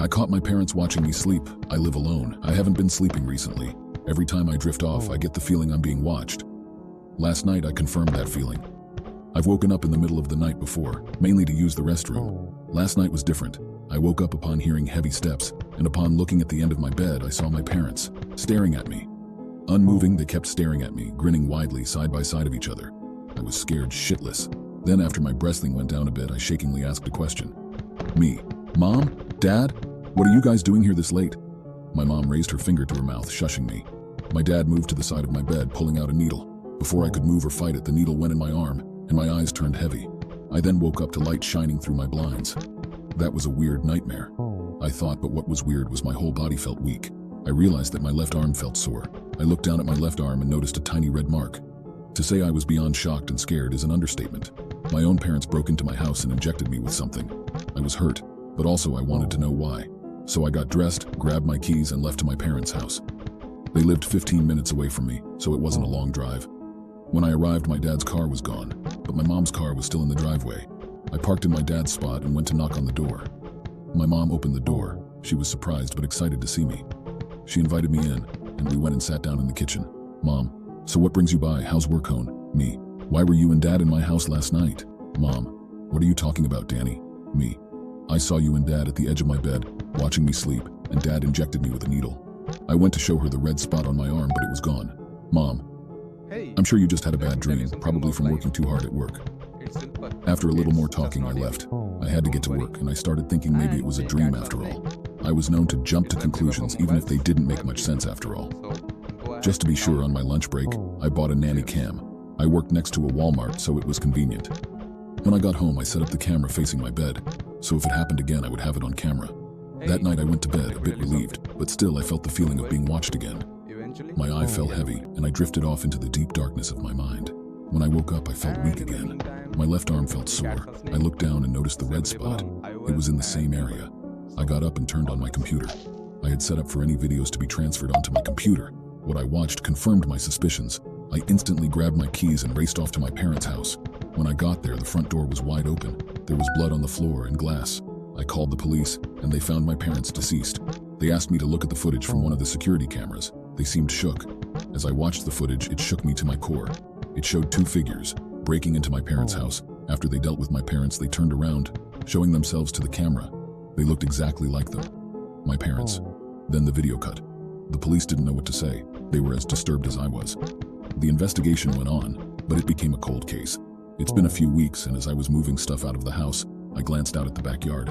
I caught my parents watching me sleep. I live alone. I haven't been sleeping recently. Every time I drift off, I get the feeling I'm being watched. Last night, I confirmed that feeling. I've woken up in the middle of the night before, mainly to use the restroom. Last night was different. I woke up upon hearing heavy steps, and upon looking at the end of my bed, I saw my parents, staring at me. Unmoving, they kept staring at me, grinning widely, side by side of each other. I was scared shitless. Then after my breathing went down a bit, I shakingly asked a question. Me. Mom? Dad? What are you guys doing here this late? My mom raised her finger to her mouth, shushing me. My dad moved to the side of my bed, pulling out a needle. Before I could move or fight it, the needle went in my arm, and my eyes turned heavy. I then woke up to light shining through my blinds. That was a weird nightmare, I thought, but what was weird was my whole body felt weak. I realized that my left arm felt sore. I looked down at my left arm and noticed a tiny red mark. To say I was beyond shocked and scared is an understatement. My own parents broke into my house and injected me with something. I was hurt, but also I wanted to know why. So I got dressed, grabbed my keys, and left to my parents' house. They lived 15 minutes away from me, so it wasn't a long drive. When I arrived, my dad's car was gone, but my mom's car was still in the driveway. I parked in my dad's spot and went to knock on the door. My mom opened the door. She was surprised but excited to see me. She invited me in, and we went and sat down in the kitchen. Mom, so what brings you by? How's work going? Me. Why were you and Dad in my house last night? Mom. What are you talking about, Danny? Me. I saw you and Dad at the edge of my bed, watching me sleep, and Dad injected me with a needle. I went to show her the red spot on my arm, but it was gone. Mom. I'm sure you just had a bad dream, probably from working too hard at work. After a little more talking, I left. I had to get to work, and I started thinking maybe it was a dream after all. I was known to jump to conclusions, even if they didn't make much sense after all. Just to be sure, on my lunch break, I bought a nanny cam. I worked next to a Walmart, so it was convenient. When I got home, I set up the camera facing my bed, so if it happened again, I would have it on camera. That night I went to bed, a bit relieved, but still I felt the feeling of being watched again. My eye fell heavy, and I drifted off into the deep darkness of my mind. When I woke up, I felt weak again. My left arm felt sore. I looked down and noticed the red spot. It was in the same area. I got up and turned on my computer. I had set up for any videos to be transferred onto my computer. What I watched confirmed my suspicions. I instantly grabbed my keys and raced off to my parents' house. When I got there, the front door was wide open. There was blood on the floor and glass. I called the police, and they found my parents deceased. They asked me to look at the footage from one of the security cameras. They seemed shook. As I watched the footage, it shook me to my core. It showed two figures breaking into my parents' house. After they dealt with my parents, they turned around, showing themselves to the camera. They looked exactly like them. My parents. Then the video cut. The police didn't know what to say. They were as disturbed as I was. The investigation went on, but it became a cold case. It's been a few weeks, and as I was moving stuff out of the house, I glanced out at the backyard.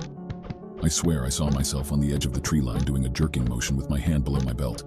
I swear I saw myself on the edge of the tree line doing a jerking motion with my hand below my belt.